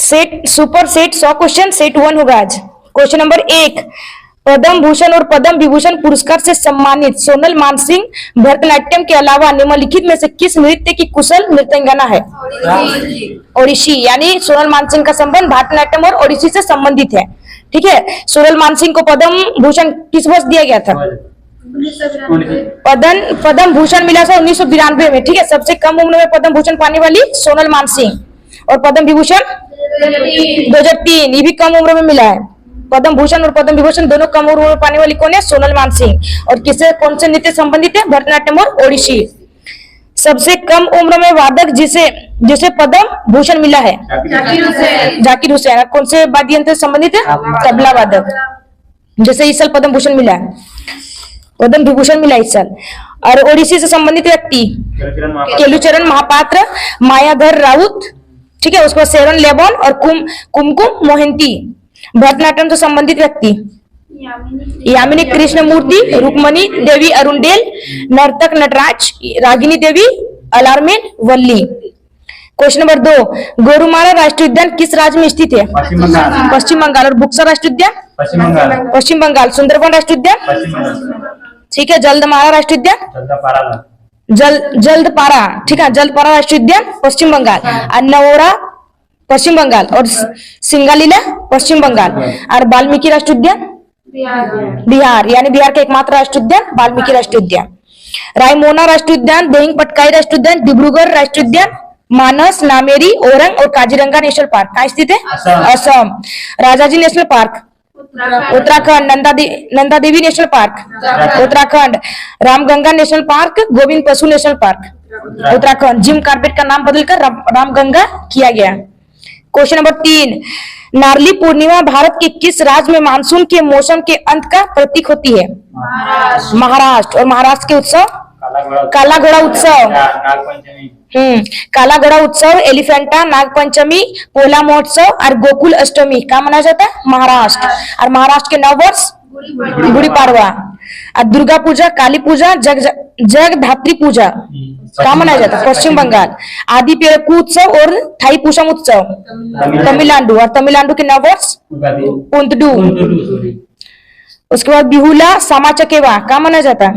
Set super set 100 question set 1 होगा आज। Question number 1, Padma Bhushan और पद्म विभूषण पुरस्कार से सम्मानित सोनल मानसिंह भरतनाट्यम के अलावा निम्नलिखित में से किस नृत्य की कुशल नृत्यांगना है? ओडिसी। यानी सोनल मानसिंह का संबंध भारतनाट्यम और ओडिसी से संबंधित है। ठीक है, सोनल मानसिंह को पद्म भूषण किस वर्ष दिया गया था? पद्म भूषण मिला था 1992 में। ठीक है, सबसे कम उम्र में पद्म भूषण पाने वाली सोनल मानसिंह, और पद्म विभूषण 2003, ये भी कम उम्र में मिला है। पद्म भूषण और पद्म विभूषण दोनों कम उम्र में पाने वाली कौन है? सोनल मानसिंह। और किससे कौन से नृत्य संबंधित है? भरतनाट्यम और ओडिसी। सबसे कम उम्र में वादक जिसे पद्म भूषण मिला है? जाकिर हुसैन। कौन से वाद्य यंत्र से संबंधित है? तबला वादक। जैसे इस साल पद्म भूषण मिला है, पद्म विभूषण मिला इस साल। और ओडिसी से संबंधित व्यक्ति केलुचरण महापात्र, मायाधर राउत, ठीक है, उसके बाद सेरन लेबन और कुमकुम मोहंती। भरतनाट्यम से संबंधित व्यक्ति यामिनी कृष्णमूर्ति, रुक्मणी देवी अरुणडेल, नर्तक नटराज, रागिनी देवी, अलारमेन वल्ली। क्वेश्चन नंबर 2, गोरुमारा राष्ट्रीय उद्यान किस राज्य में स्थित है? पश्चिम बंगाल। और बुक्सर राष्ट्रीय उद्यान? पश्चिम बंगाल। सुंदरबन राष्ट्रीय उद्यान? ठीक है। जल्दमारा राष्ट्रीय उद्यान? जल्दपारा। ठीक है, जल्दपारा राष्ट्रीय उद्यान पश्चिम बंगाल। नवोरा पश्चिम बंगाल। और सिंगालीला पश्चिम बंगाल। और वाल्मीकि राष्ट्रीय उद्यान बिहार। यानी बिहार का एकमात्र राष्ट्रीय उद्यान वाल्मीकि राष्ट्रीय उद्यान। रायमोना राष्ट्रीय उद्यान, देहिंग पटकाई राष्ट्रीय उद्यान, डिब्रूगढ़ राष्ट्रीय उद्यान, मानस, नामेरी, ओरंग और काजीरंगा नेशनल पार्क कहाँ स्थित है? Assam. Rajaji national park Uttarakhand. Nanda Devi national park Uttarakhand. Ramganga national park, Govind Pashu national park Uttarakhand. Jim Corbett का नाम बदलकर रामगंगा किया गया। क्वेश्चन नंबर 3, नारली पूर्णिमा भारत के किस राज्य में मानसून के मौसम के अंत का प्रतीक होती है? महाराष्ट्र। और महाराष्ट्र के उत्सव? काला घोड़ा उत्सव। काला घोड़ा उत्सव, एलिफेंटा, नागपंचमी, पोला महोत्सव और गोकुल अष्टमी कहाँ मनाया जाता है? महाराष्ट्र। और महाराष्ट्र के नववर्ष गुड़ी पाड़वा। और दुर्गा पूजा, काली पूजा, जगधात्री पूजा कहाँ मनाया जाता है? पश्चिम बंगाल। आदि पेरकू उत्सव और थाई पुषम उत्सव तमिलनाडु। और तमिलनाडु के नववर्ष पुंतडू। उसके बाद बिहुला सामा चकेवा कहाँ मनाया जाता है?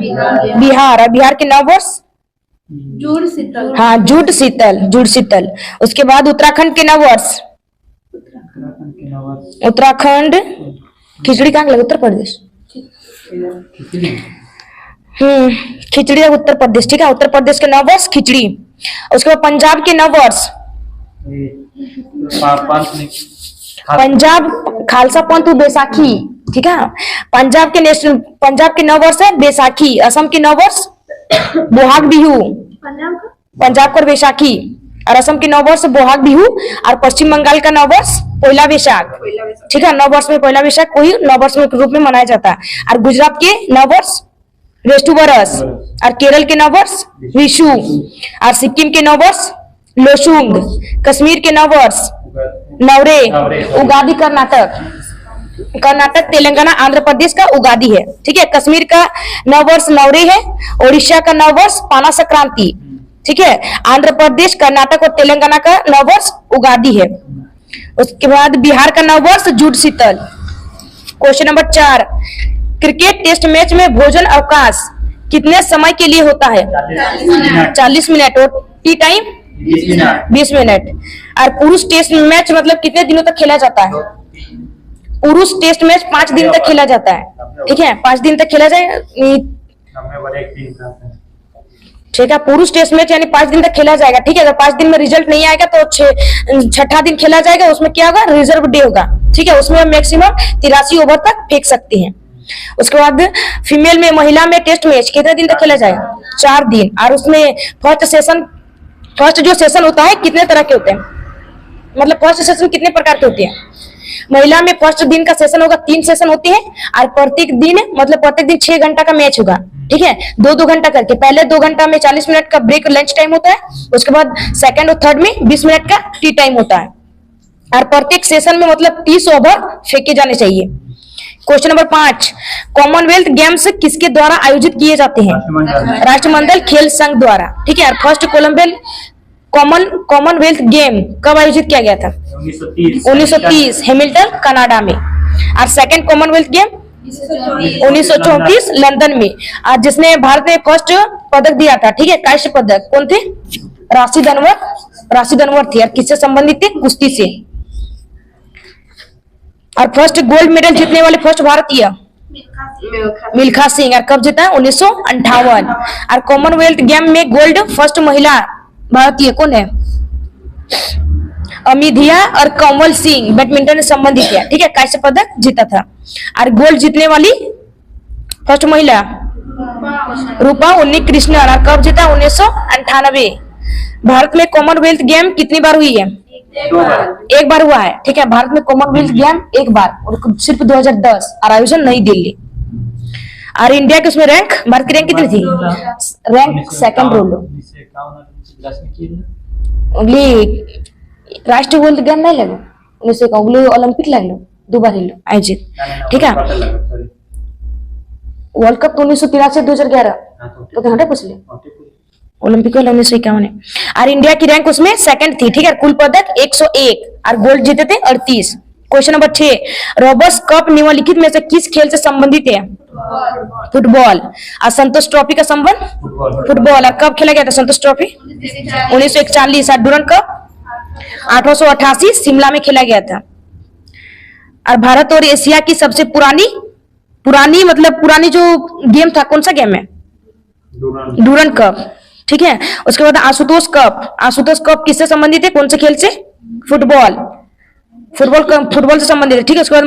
बिहार। और बिहार के नववर्ष हाँ जुड़ शीतल। उसके बाद उत्तराखंड के नववर्ष उत्तराखंड खिचड़ी कहाँ लगे? उत्तर प्रदेश। खिचड़ी उत्तर प्रदेश। ठीक है, उत्तर प्रदेश के नववर्ष खिचड़ी। उसके बाद पंजाब के नववर्ष पंजाब खालसा पंथ बैसाखी। ठीक है, पंजाब के नववर्ष है बैसाखी। असम के नववर्ष बोहाग बिहू। पंजाब का बैसाखी और असम के नववर्ष बोहाग बिहू। और पश्चिम बंगाल का नववर्ष पोइला बैसाख। ठीक है, नववर्ष में पोइला बैसाख को ही नववर्ष के रूप में मनाया जाता है। और गुजरात के नववर्ष रेस्टू बरस। और केरल के नववर्ष विशु। और सिक्किम के नववर्ष लोसुंग। कश्मीर के नववर्ष नवरे। उगादी कर्नाटक, तेलंगाना, आंध्र प्रदेश का उगादी है। ठीक है, कश्मीर का नववर्ष नवरे है। ओडिशा का नववर्ष पाना संक्रांति। ठीक है, आंध्र प्रदेश, कर्नाटक और तेलंगाना का नववर्ष उगादी है। उसके बाद बिहार का नववर्ष Jur Sital. Question number 4, cricket test match में भोजन अवकाश कितने समय के लिए होता है? 40 मिनट। और टी टाइम 20 मिनट। और पुरुष टेस्ट मैच मतलब कितने दिनों तक खेला जाता है? पुरुष टेस्ट मैच 5 दिन तक खेला जाता है। ठीक है, 5 दिन तक खेला जाए। ठीक है, पुरुष टेस्ट मैच यानी 5 दिन तक खेला जाएगा। ठीक है, अगर 5 दिन में रिजल्ट नहीं आएगा तो 6ठा दिन खेला जाएगा। उसमें क्या होगा? रिजर्व डे होगा। ठीक है, उसमें मैक्सिमम 83 ओवर तक फेंक सकते हैं। उसके बाद फीमेल में, महिला में टेस्ट मैच कितने दिन तक खेला जाएगा? 4 दिन। और उसमें फर्स्ट जो सेशन होता है कितने तरह के होते हैं? मतलब फर्स्ट सेशन कितने प्रकार के होते हैं? महिला में फर्स्ट दिन का सेशन होगा, 3 सेशन होते हैं। और प्रत्येक दिन 6 घंटा का मैच होगा। ठीक है, 2-2 घंटा करके। पहले 2 घंटा में 40 मिनट का ब्रेक लंच टाइम होता है। उसके बाद सेकंड और थर्ड में 20 मिनट का टी टाइम होता है। और प्रत्येक सेशन में मतलब 30 ओवर फेंके जाने चाहिए। क्वेश्चन नंबर 5, कॉमनवेल्थ गेम्स किसके द्वारा आयोजित किए जाते हैं? राष्ट्रमंडल खेल संघ द्वारा। ठीक है, फर्स्ट कॉमनवेल्थ गेम कब आयोजित किया गया था? 1930 हैमिल्टन कनाडा में। और सेकंड कॉमनवेल्थ गेम 1934 लंदन में। और जिसने भारत ने फर्स्ट पदक दिया था, ठीक है, कांस्य पदक, कौन थे? राशिद अनवर थे। और किससे संबंधित थे? कुश्ती से। और फर्स्ट गोल्ड मेडल जीतने वाले फर्स्ट भारतीय मिल्खा सिंह। और कब जीता? 1958। और कॉमनवेल्थ गेम में गोल्ड फर्स्ट महिला भारतीय कौन है? अमिधिया और कमल सिंह बैडमिंटन से संबंधित है, ठीक है, कांस्य पदक जीता था। और गोल्ड जीतने वाली फर्स्ट महिला रूपा उन्नीकृष्णन। और कब जीता? 1998। भारत में कॉमनवेल्थ गेम कितनी बार हुई है? एक बार हुआ है, ठीक है। भारत में कॉमनवेल्थ गेम एक बार, और सिर्फ 2010, और आयोजन नई दिल्ली। और इंडिया के उसमें रैंक, भारत की रैंक कितनी थी? रैंक सेकंड रोलो। राष्ट्रीय गोल्ड गेम नहीं लगे 1951 ओलंपिक लगलो 2 बार हिलो आयोजित, ठीक है। वर्ल्ड कप 1983 2011 तो घंटे पूछ ले, ओलंपिक 1951 है। और इंडिया की रैंक उसमें सेकंड थी, ठीक है। कुल पदक 101 और गोल्ड जीते थे 38। क्वेश्चन नंबर 6, रोबर्ट्स कप निम्नलिखित में से किस खेल से संबंधित है? फुटबॉल। और संतोष ट्रॉफी का संबंध फुटबॉल। और कब खेला गया था संतोष ट्रॉफी? 1941। और डूरंड कप 1888 शिमला में खेला गया था। और भारत और एशिया की सबसे पुरानी मतलब पुरानी जो गेम था, कौन सा गेम है? डूरंड कप, ठीक है। उसके बाद आशुतोष कप किससे संबंधित है? कौन से खेल से? फुटबॉल से संबंधित है, ठीक है। उसके बाद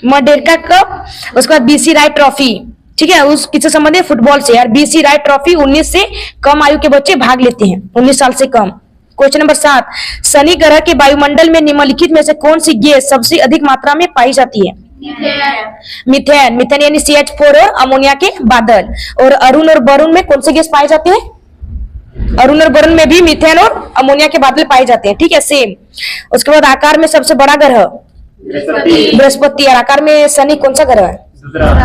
मडेरका कप, उसके बाद बीसी राय ट्रॉफी, ठीक है, उस किससे संबंधित है? फुटबॉल से। और बीसी राय ट्रॉफी 19 से कम आयु के बच्चे भाग लेते हैं, 19 साल से कम। क्वेश्चन नंबर 7, शनि ग्रह के वायुमंडल में निम्नलिखित में से कौन सी गैस सबसे अधिक मात्रा में पाई जाती है? मीथेन यानी CH4 और अमोनिया के बादल। और अरुण और वरुण में कौन सी गैस पाई जाती है? अरुण और वरुण में भी मीथेन और अमोनिया के बादल पाए जाते हैं, ठीक है, सेम। उसके बाद आकार में सबसे बड़ा ग्रह बृहस्पति। और आकार में शनि कौन सा ग्रह है?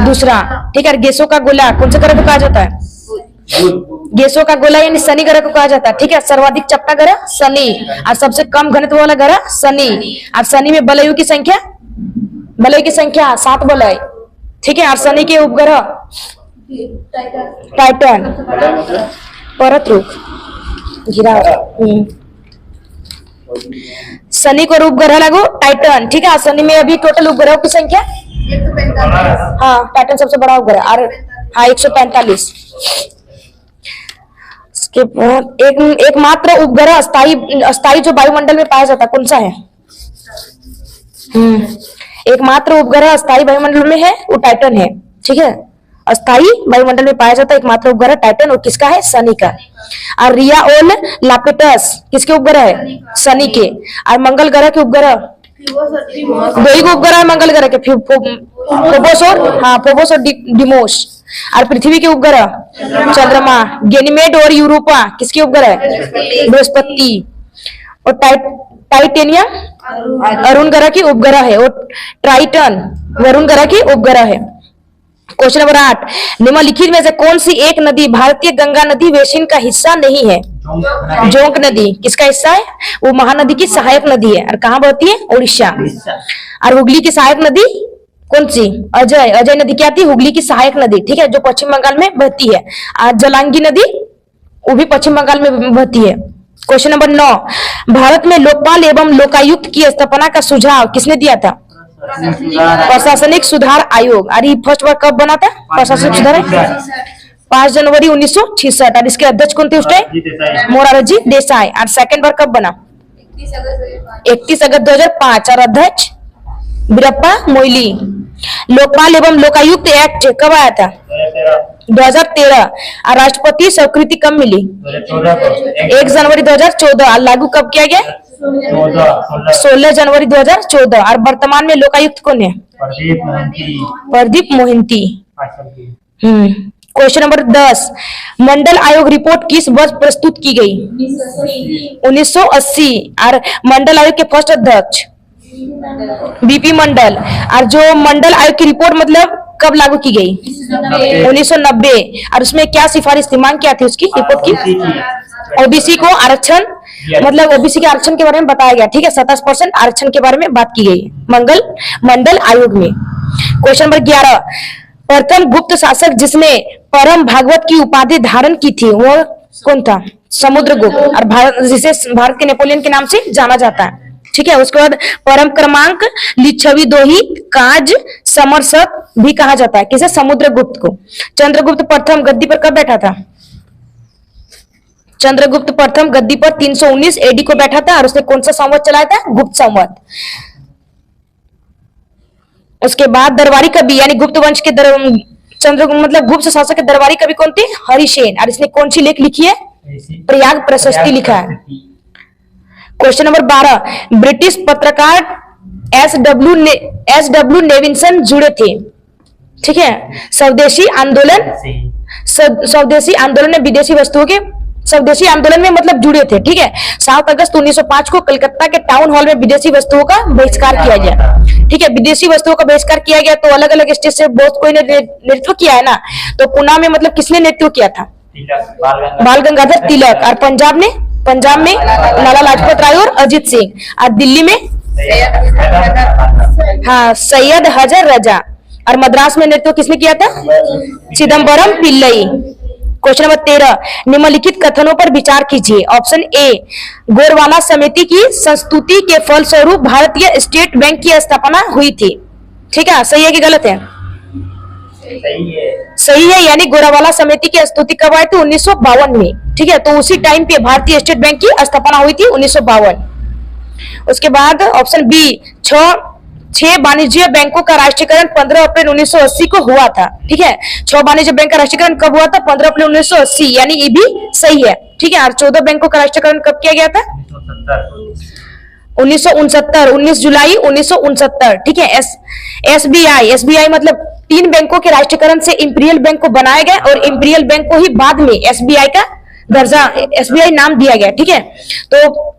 दूसरा, ठीक है। गैसों का गोला कौन सा ग्रह को कहा जाता है? गैसों का गोला यानी शनि ग्रह को कहा जाता है, ठीक है। सर्वाधिक चपटा ग्रह शनि, और सबसे कम घनत्व वाला ग्रह शनि। और शनि में बलयों की संख्या 7 बलय, ठीक है। और शनि के उपग्रह टाइटन, परत रूप गिरा। शनि को उपग्रह लगो टाइटन, ठीक है। शनि में अभी टोटल उपग्रह की संख्या 145। हाँ, टाइटन सबसे बड़ा उपग्रह। और हाँ 145। एकमात्र उपग्रह अस्थायी जो वायुमंडल में पाया जाता है, कौन सा है? एकमात्र उपग्रह अस्थायी वायुमंडल में है वो टाइटन है, ठीक है। अस्थायी वायुमंडल में पाया जाता है एकमात्र उपग्रह टाइटन, और किसका है? शनि का। और रिया ओल लापेटस किसके उपग्रह है? शनि के। और मंगल ग्रह के उपग्रह 2 उपग्रह है मंगल ग्रह के, फोबोस और डिमोस। और पृथ्वी के उपग्रह चंद्रमा। गैनीमेड और यूरोपा किसके उपग्रह है? बृहस्पति। और टाइटेनियम अरुण ग्रह की उपग्रह है, और ट्राइटन वरुण ग्रह की उपग्रह है। क्वेश्चन नंबर 8, निम्नलिखित में से कौन सी एक नदी भारतीय गंगा नदी बेसिन का हिस्सा नहीं है? जोंक नदी किसका हिस्सा है? वो महानदी की सहायक नदी है। और कहाँ बहती है? उड़ीसा। और हुगली की सहायक नदी कौन सी? अजय नदी क्या थी? हुगली की सहायक नदी, ठीक है, जो पश्चिम बंगाल में बहती है। और जलांगी नदी वो भी पश्चिम बंगाल में बहती है। क्वेश्चन नंबर 9, भारत में लोकपाल एवं लोकायुक्त की स्थापना का सुझाव किसने दिया था? प्रशासनिक सुधार आयोग। और ये फर्स्ट बार कब बना था प्रशासनिक सुधार? 5 जनवरी 1966। और इसके अध्यक्ष कौन थे उस टाइम? मोरारजी देसाई। और सेकंड बार कब बना? 31 अगस्त 2005। और अध्यक्ष वीरप्पा मोइली। लोकपाल एवं लोकायुक्त एक्ट कब आया था? 2013। और राष्ट्रपति स्वीकृति कब मिली? 1 जनवरी 2014। और लागू कब किया गया? 16 जनवरी 2014। और वर्तमान में लोकायुक्त कौन है? प्रदीप मोहिंती। क्वेश्चन नंबर 10, मंडल आयोग रिपोर्ट किस वर्ष प्रस्तुत की गई? 1980। और मंडल आयोग के फर्स्ट अध्यक्ष बीपी मंडल। और जो मंडल आयोग की रिपोर्ट मतलब कब लागू की गई? 1990। और उसमें क्या सिफारिश थी, मांग क्या थी उसकी रिपोर्ट की? ओबीसी को आरक्षण, मतलब ओबीसी के आरक्षण के बारे में बताया गया, ठीक है। 27% आरक्षण के बारे में बात की गई मंडल आयोग में। क्वेश्चन नंबर 11, प्रथम गुप्त शासक जिसने परम भागवत की उपाधि धारण की थी वो कौन था? समुद्रगुप्त। और जिसे भारत के नेपोलियन के नाम से जाना जाता है, ठीक है। उसके बाद परम क्रमांक, लिच्छवी दोही, काज, समरसत भी कहा जाता है किसे? समुद्रगुप्त को। चंद्रगुप्त प्रथम गद्दी पर कब बैठा था? चंद्रगुप्त प्रथम गद्दी पर 319 एडी को बैठा था। और उसने कौन सा संवत चलाया था? गुप्त संवत। उसके बाद दरबारी कवि यानी गुप्त वंश के चंद्रगुप्त मतलब गुप्त शासक के दरबारी कवि कौन थे? हरिसेन। और इसने कौन सी लेख लिखी है? प्रयाग प्रशस्ति लिखा है। क्वेश्चन नंबर 12, ब्रिटिश पत्रकार एस.डब्ल्यू. नेविंसन जुड़े थे, ठीक है। स्वदेशी आंदोलन में विदेशी वस्तुओं के स्वदेशी आंदोलन में मतलब जुड़े थे, ठीक है। 7 अगस्त 1905 को कलकत्ता के टाउन हॉल में विदेशी वस्तुओं का बहिष्कार किया गया, ठीक है। विदेशी वस्तुओं का बहिष्कार किया गया तो अलग अलग स्टेट से बहुत कोई ने नेतृत्व किया है ना। तो पुणे में मतलब किसने नेतृत्व किया था? बाल गंगाधर तिलक। और पंजाब में लाला लाजपत राय और अजीत सिंह। और दिल्ली में हाँ सैयद हजर रजा। और मद्रास में नेतृत्व किसने किया था? चिदम्बरम पिल्लई। क्वेश्चन नंबर 13, निम्नलिखित कथनों पर विचार कीजिए। ऑप्शन ए, गोरवाला समिति की संस्तुति के फलस्वरूप भारतीय स्टेट बैंक की स्थापना हुई थी, ठीक है। सही है कि गलत है? सही है। यानी गोरावाला समिति की स्तुति कब आई थी? 1952 में, ठीक है। तो उसी टाइम पे भारतीय स्टेट बैंक की स्थापना हुई थी 1952। उसके बाद ऑप्शन बी, 6 वाणिज्य बैंकों का राष्ट्रीयकरण 15 अप्रैल 1980 को हुआ था, ठीक है। 6 वाणिज्य बैंक का राष्ट्रीयकरण कब हुआ था? 15 अप्रैल 1980, यानी ये भी सही है, ठीक है। और 14 बैंकों का राष्ट्रीयकरण कब किया गया था? 1969, 19 जुलाई 1969, ठीक है। एसबीआई मतलब 3 बैंकों के राष्ट्रीयकरण से इंपीरियल बैंक को बनाया गया और इंपीरियल बैंक को ही बाद में एसबीआई का दर्जा, एसबीआई नाम दिया गया, ठीक है। तो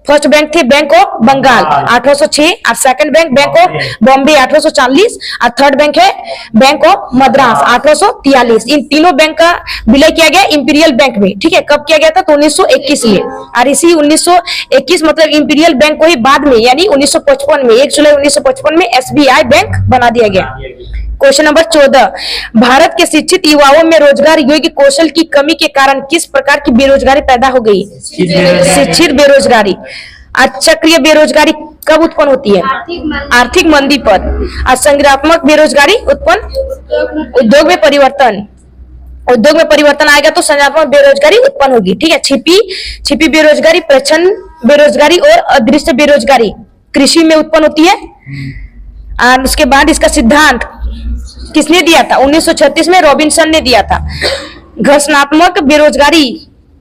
फर्स्ट बैंक थे बैंक ऑफ बंगाल 1806, और सेकंड बैंक ऑफ बॉम्बे 1840, और थर्ड बैंक है बैंक ऑफ मद्रास 1843। इन तीनों बैंक का विलय किया गया इंपीरियल बैंक में, ठीक है। कब किया गया था? तो 1921 में। और इसी 1921 मतलब इंपीरियल बैंक को ही बाद में यानी 1955 में 1 जुलाई 1955 में एसबीआई बैंक बना दिया गया। क्वेश्चन नंबर 14, भारत के शिक्षित युवाओं में रोजगार योग्य कौशल की कमी के कारण किस प्रकार की बेरोजगारी पैदा हो गई? शिक्षित बेरोजगारी। चक्रीय बेरोजगारी कब उत्पन्न होती है? आर्थिक मंदी पर। और संग्रहात्मक बेरोजगारी उत्पन्न उद्योग में परिवर्तन आएगा तो संज्ञानात्मक बेरोजगारी उत्पन्न होगी, ठीक है। छिपी बेरोजगारी, प्रच्छन्न बेरोजगारी और अदृश्य बेरोजगारी कृषि में उत्पन्न होती है। और उसके बाद इसका सिद्धांत किसने दिया था? 1936 में रॉबिन्सन ने दिया था। घर्षणात्मक बेरोजगारी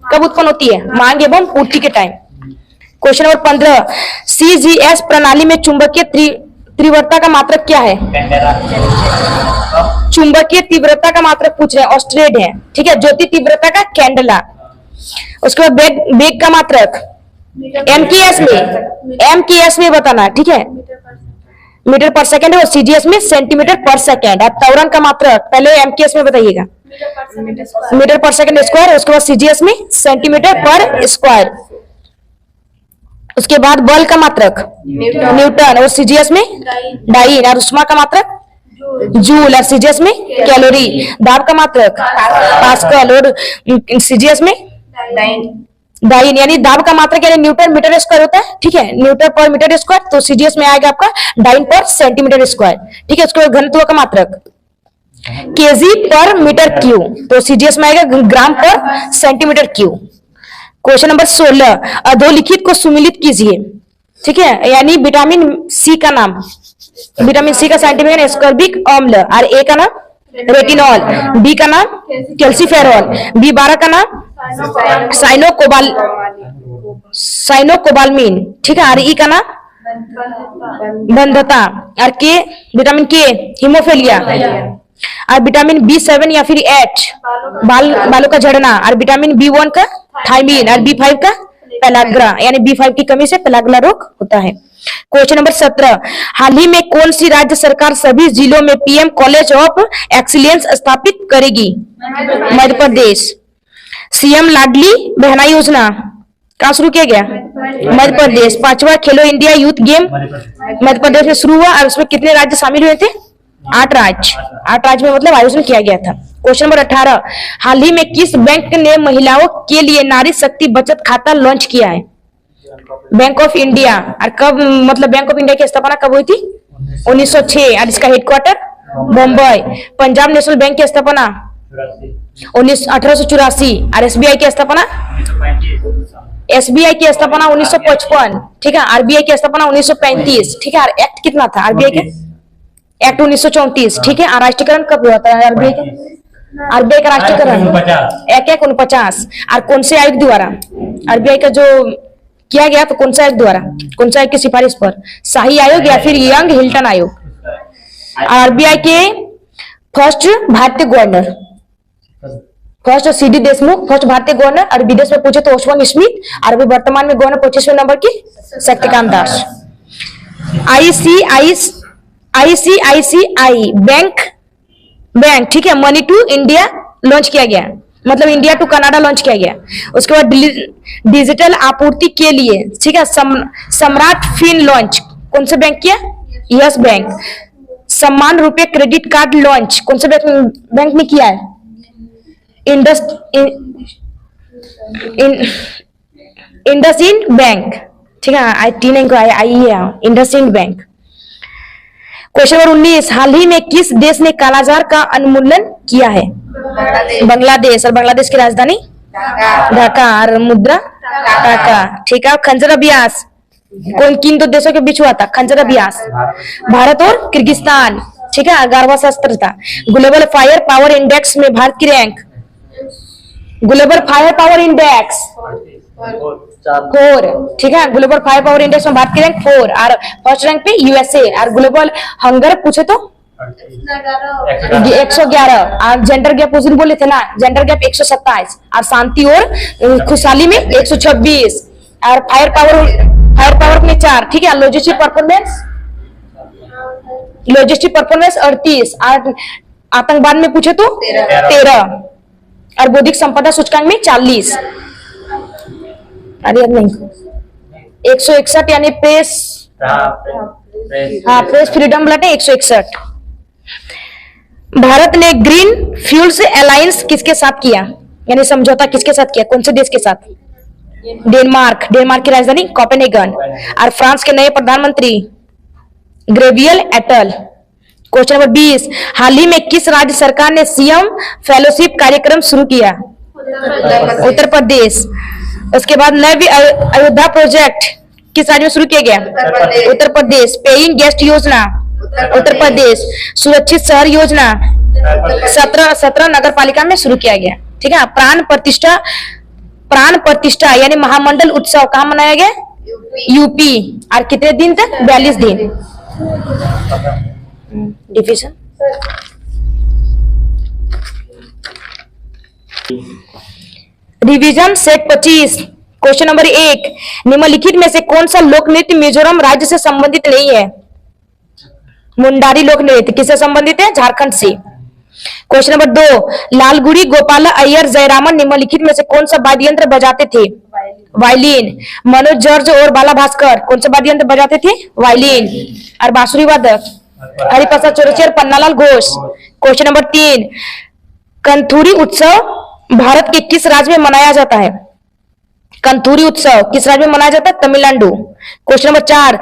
कब उत्पन्न होती है? मांग एवं पूर्ति के टाइम। क्वेश्चन नंबर 15, सीजीएस प्रणाली में चुंबकीय तीव्रता का मात्रक क्या है? चुंबकीय तीव्रता का मात्रक पूछ रहे हैं, ऑस्ट्रेड है, ठीक है। ज्योति तीव्रता का कैंडला। उसके बाद वेग का मात्रक एमकेएस में बताना, ठीक है। मीटर पर सेकंड है और सीजीएस में सेंटीमीटर पर सेकंड। अब त्वरण का मात्रक पहले एमकेएस में बताइएगा, मीटर पर सेकंड स्क्वायर। उसके बाद सीजीएस में सेंटीमीटर पर स्क्वायर। उसके बाद बल का मात्रक न्यूटन और सीजीएस में डाइन। और उष्मा का मात्रक जूल और सीजीएस में कैलोरी। दाब का मात्रक पास्कल और सीजीएस में डाइन। यानी दाब का मात्रक यानी न्यूटन मीटर स्क्वायर होता है, ठीक है। न्यूटन पर मीटर स्क्वायर, तो सीजीएस में आएगा आपका डाइन पर सेंटीमीटर स्क्वायर, ठीक है। उसके बाद घनत्व का मात्रक केजी पर मीटर क्यू, तो सीजीएस में आएगा ग्राम पर सेंटीमीटर क्यू। क्वेश्चन नंबर 16, अधोलिखित को सुमिलित कीजिए, ठीक है। यानी विटामिन सी का नाम, विटामिन सी का साइंटिफिक एस्कॉर्बिक अम्ल। और ए का नाम रेटिनॉल, बी का नाम कैल्सीफेरॉल, बी12 का नाम साइनोकोबालमीन, ठीक है। और ई का नाम बंधता। और के विटामिन के हीमोफिलिया। और विटामिन B7 या फिर H बालों का झड़ना। और विटामिन B1 का थायमीन। और B5 का पेलाग्रा, यानी B5 की कमी से पेलाग्रा रोग होता है। क्वेश्चन नंबर 17, हाल ही में कौन सी राज्य सरकार सभी जिलों में पीएम कॉलेज ऑफ एक्सीलेंस स्थापित करेगी? मध्य प्रदेश। सीएम लाडली बहना योजना कहाँ शुरू किया गया? मध्य प्रदेश। 5वां खेलो India youth game Madhya Pradesh में शुरू हुआ और उसमें कितने राज्य शामिल हुए थे? 8 राज्य में मतलब आयोजन किया गया था। क्वेश्चन नंबर 18, हाल ही में किस बैंक ने महिलाओं के लिए नारी शक्ति बचत खाता लॉन्च किया है? Bank of India. और कब मतलब बैंक ऑफ इंडिया की स्थापना कब हुई थी? 1906। और इसका headquarter Mumbai. Punjab national bank की स्थापना 1884। और एसबीआई की स्थापना 1955। ठीक है। आरबीआई की स्थापना 1935। ठीक है। और एक्ट कितना था आरबीआई का? एक्ट 1934। ठीक है। और राष्ट्रीयकरण कब हुआ था आरबीआई का? आरबीआई का राष्ट्रीयकरण 1949। और कौन से आयोग द्वारा आरबीआई का जो किया गया तो कौन सा आयोग द्वारा, कौन सा आयोग की सिफारिश पर? शाही आयोग या फिर यंग हिल्टन आयोग? आरबीआई के फर्स्ट भारतीय governor first CD Deshmukh first भारतीय गवर्नर। और विदेश में पूछे तो ओस्वान स्मिथ। और अभी वर्तमान में गवर्नर 25वें नंबर की शक्तिकांत दास। आईसीआईसीआई बैंक ठीक है मनी टू इंडिया लॉन्च किया गया, मतलब इंडिया टू कनाडा लॉन्च किया गया। उसके बाद डिजिटल आपूर्ति के लिए ठीक है सम्राट फिन लॉन्च कौन से बैंक किया? Yes bank. सम्मान रुपए क्रेडिट कार्ड लॉन्च कौन से बैंक ने किया है? इंडसइंड बैंक। ठीक है। आई टी नहीं को आई है इंडसइंड बैंक। क्वेश्चन नंबर 19, हाल ही में किस देश ने कालाजार का उन्मूलन किया है? बांग्लादेश। और बांग्लादेश की राजधानी ढाका। और मुद्रा टाका। ठीक है। खंजर अभ्यास किन दो देशों के बीच हुआ था? खंजर अभ्यास भारत और किर्गिस्तान। ठीक है। 11वां शस्त्र था। ग्लोबल फायर पावर इंडेक्स में भारत की rank? Global fire power index 4। ठीक है। ग्लोबल फायर पावर इंडेक्स में भारत की रैंक 4। और फर्स्ट रैंक पे यूएसए। और ग्लोबल हंगर पूछे तो 111। और जेंडर गैप उस दिन बोले थे ना, जेंडर गैप 127। और शांति और खुशहाली में 126। और फायर पावर में 4। ठीक है। Logistic performance 38। और आतंकवाद में पूछे तो 13। और बौद्धिक संपदा सूचकांक में 40। अरे नहीं 161 यानी प्रेस फ्रीडम ब्लड है 161। भारत ने ग्रीन फ्यूल्स अलायंस किसके साथ किया, यानी समझौता किसके साथ किया? कौन से देश के साथ? डेनमार्क। डेनमार्क की राजधानी कोपेनहेगन। और फ्रांस के नए प्रधानमंत्री ग्रेवियल एटल। क्वेश्चन नंबर 20, हाल ही में किस राज्य सरकार ने सीएम फेलोशिप कार्यक्रम शुरू किया? उत्तर प्रदेश। उसके बाद नए अयोध्या प्रोजेक्ट किस राज्य में शुरू किया गया? उत्तर प्रदेश। पेइंग गेस्ट योजना उत्तर प्रदेश। सुरक्षित शहर योजना 17 नगर पालिका में शुरू किया गया। ठीक है। प्राण प्रतिष्ठा यानी महामंडल उत्सव कहाँ मनाया गया? यूपी। और कितने दिन तक? 42 दिन। Division revision set 25। Question number 1, निम्नलिखित में से कौन सा लोक नृत्य मिजोरम राज्य से संबंधित नहीं है? मुंडारी लोक नृत्य किससे संबंधित है? झारखंड से। क्वेश्चन नंबर 2, लालगुड़ी गोपाला अय्यर जयरामन निम्नलिखित में से कौन सा वाद्य यंत्र बजाते थे? वायलिन। मनोज जॉर्ज और बाला भास्कर कौन सा वाद्य यंत्र बजाते थे? वायलिन। और बांसुरी वादक हरिप्रसाद चौरसिया और पन्नालाल घोष। क्वेश्चन नंबर 3, कंथूरी उत्सव भारत के किस राज्य में मनाया जाता है? कंथूरी उत्सव किस राज्य में मनाया जाता है? तमिलनाडु। क्वेश्चन नंबर 4,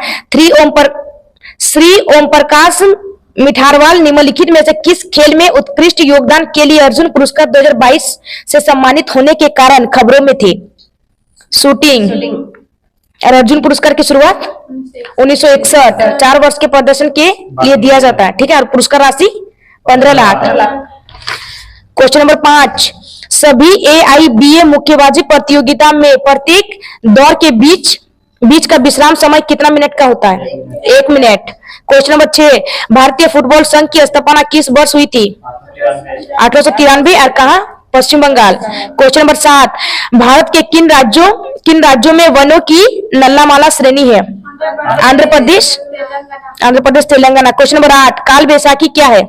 श्री ओम प्रकाश मिठारवाल निम्नलिखित में से किस खेल में उत्कृष्ट योगदान के लिए अर्जुन पुरस्कार 2022 से सम्मानित होने के कारण खबरों में थे? शूटिंग। और अर्जुन पुरस्कार की शुरुआत 1961 4 वर्ष के प्रदर्शन के लिए दिया जाता है। ठीक है। और पुरस्कार राशि 15 लाख। क्वेश्चन नंबर 5, सभी AIBA मुक्केबाजी प्रतियोगिता में प्रत्येक दौर के बीच का विश्राम समय कितना मिनट का होता है? 1 मिनट। क्वेश्चन नंबर 6, भारतीय फुटबॉल संघ की स्थापना किस वर्ष हुई थी? 1893। और कहा? पश्चिम बंगाल। क्वेश्चन नंबर 7, भारत के किन राज्यों में वनों की नल्लामाला श्रेणी है? आंध्र प्रदेश, आंध्र प्रदेश, तेलंगाना। क्वेश्चन नंबर 8, काल बैसाखी क्या है?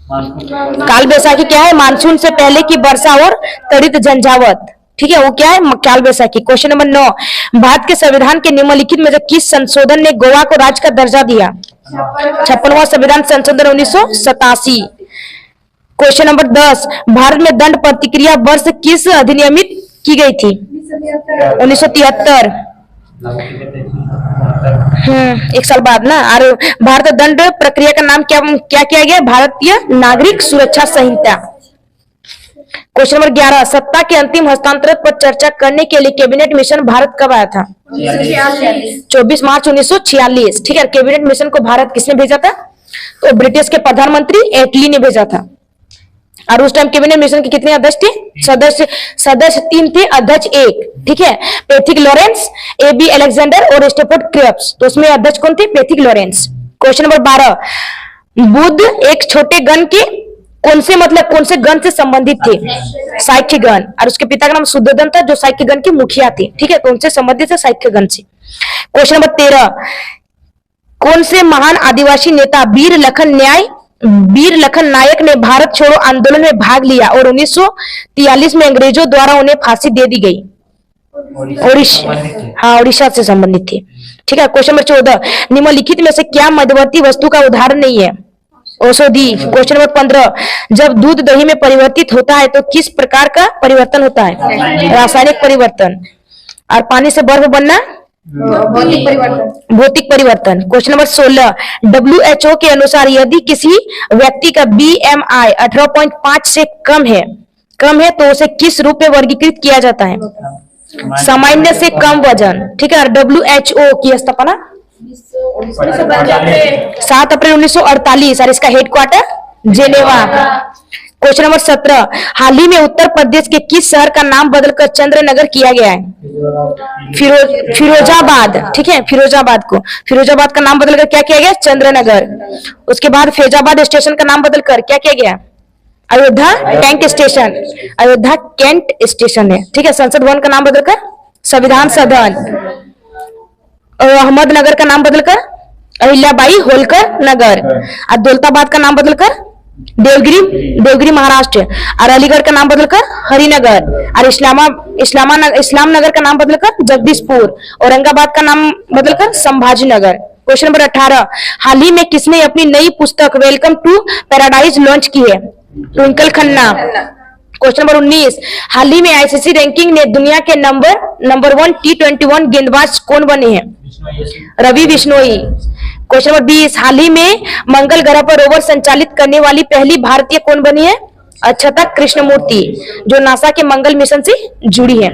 काल बैसाखी क्या है? मानसून से पहले की वर्षा और त्वरित झंझावत, ठीक है, वो क्या है? काल बैसाखी। क्वेश्चन नंबर 9, भारत के संविधान के निम्नलिखित में से किस संशोधन ने गोवा को राज्य का दर्जा दिया? 56वां संविधान संशोधन 1987। क्वेश्चन नंबर 10, भारत में दंड प्रतिक्रिया वर्ष किस अधिनियमित की गई थी? 1973। एक साल बाद ना। और भारत दंड प्रक्रिया का नाम क्या क्या किया गया? भारतीय नागरिक सुरक्षा संहिता। क्वेश्चन नंबर 11, सत्ता के अंतिम हस्तांतरण पर चर्चा करने के लिए कैबिनेट मिशन भारत कब आया था? 24 मार्च 1946। ठीक है, कैबिनेट मिशन को भारत किसने भेजा था? तो ब्रिटिश के प्रधानमंत्री एटली ने भेजा था। और उस टाइम कैबिनेट मिशन के कितने अध्यक्ष थे? सदस्य 3 थे, अध्यक्ष 1। ठीक है, पैथिक लॉरेंस, AB अलेक्जेंडर और स्टेफोर्ड क्रेप्स। तो उसमें अध्यक्ष कौन थे? Pethick Lawrence. Question number 12, Buddha एक छोटे गण के कौन से गण से संबंधित थे? साक्य गण। और उसके पिता का नाम शुद्धोधन था, जो साक्य गण के मुखिया थे। ठीक है, तो उनसे संबंधित है साक्य गण से। क्वेश्चन नंबर 13, कौन से महान आदिवासी नेता वीर लखन नायक ने भारत छोड़ो आंदोलन में भाग लिया और 1943 में अंग्रेजों द्वारा उन्हें फांसी दे दी गई? उड़ीसा से संबंधित थे। ठीक है, क्वेश्चन नंबर 14, निम्नलिखित में से क्या मध्यवर्ती वस्तु का उदाहरण नहीं है? औषधि। क्वेश्चन नंबर 15, जब दूध दही में परिवर्तित होता है तो किस प्रकार का परिवर्तन होता है? रासायनिक परिवर्तन। और पानी से बर्फ बनना? भौतिक परिवर्तन। क्वेश्चन नंबर 16, WHO के अनुसार यदि किसी व्यक्ति का BMI 18.5 से कम है तो उसे किस रूप में वर्गीकृत किया जाता है? सामान्य से कम वजन। ठीक है, और WHO की स्थापना 7 अप्रैल 1948 और इसका हेडक्वार्टर जेनेवा। क्वेश्चन नंबर 17, हाल ही में उत्तर प्रदेश के किस शहर का नाम बदलकर चंद्रनगर किया गया है? फिरोजाबाद। ठीक है, फिरोजाबाद का नाम बदलकर क्या किया गया? चंद्रनगर। उसके बाद फैजाबाद स्टेशन का नाम बदलकर क्या किया गया? Ayodhya cantt station. Ayodhya cantt station है। ठीक है, संसद भवन का नाम बदलकर संविधान सदन। अहमदनगर का नाम बदलकर अहिल्याबाई होलकर नगर। और दौलताबाद का नाम बदलकर देवगिरी महाराष्ट्र। और अलीगढ़ का नाम बदलकर हरिनगर। और इस्लाम नगर का नाम बदलकर जगदीशपुर। औरंगाबाद का नाम बदलकर संभाजी नगर। क्वेश्चन नंबर 18, हाल ही में किसने अपनी नई पुस्तक वेलकम टू पैराडाइज लॉन्च की है? ट्विंकल खन्ना। क्वेश्चन नंबर 19, हाल ही में ICC रैंकिंग में दुनिया के नंबर 1 T21 गेंदबाज कौन बने हैं? रवि बिश्नोई। क्वेश्चन नंबर 20, हाल ही में मंगल ग्रह पर रोवर संचालित करने वाली पहली भारतीय कौन बनी है? अक्षता कृष्णमूर्ति, जो नासा के मंगल मिशन से जुड़ी है।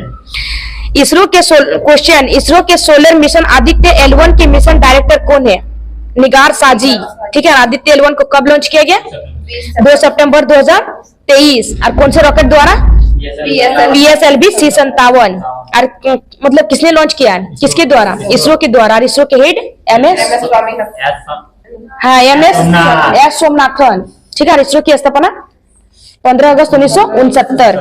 इसरो के सोलर मिशन आदित्य L1 के मिशन डायरेक्टर कौन है? निगार साजी। ठीक है, आदित्य L1 को कब लॉन्च किया गया? 2 सितंबर 2023। और कौन से रॉकेट द्वारा? PSLV C57। और मतलब किसने लॉन्च किया है? किसके द्वारा? इसरो के द्वारा। और इसरो के हेड MS सोमनाथन। ठीक है, इसरो की स्थापना 15 अगस्त 1969।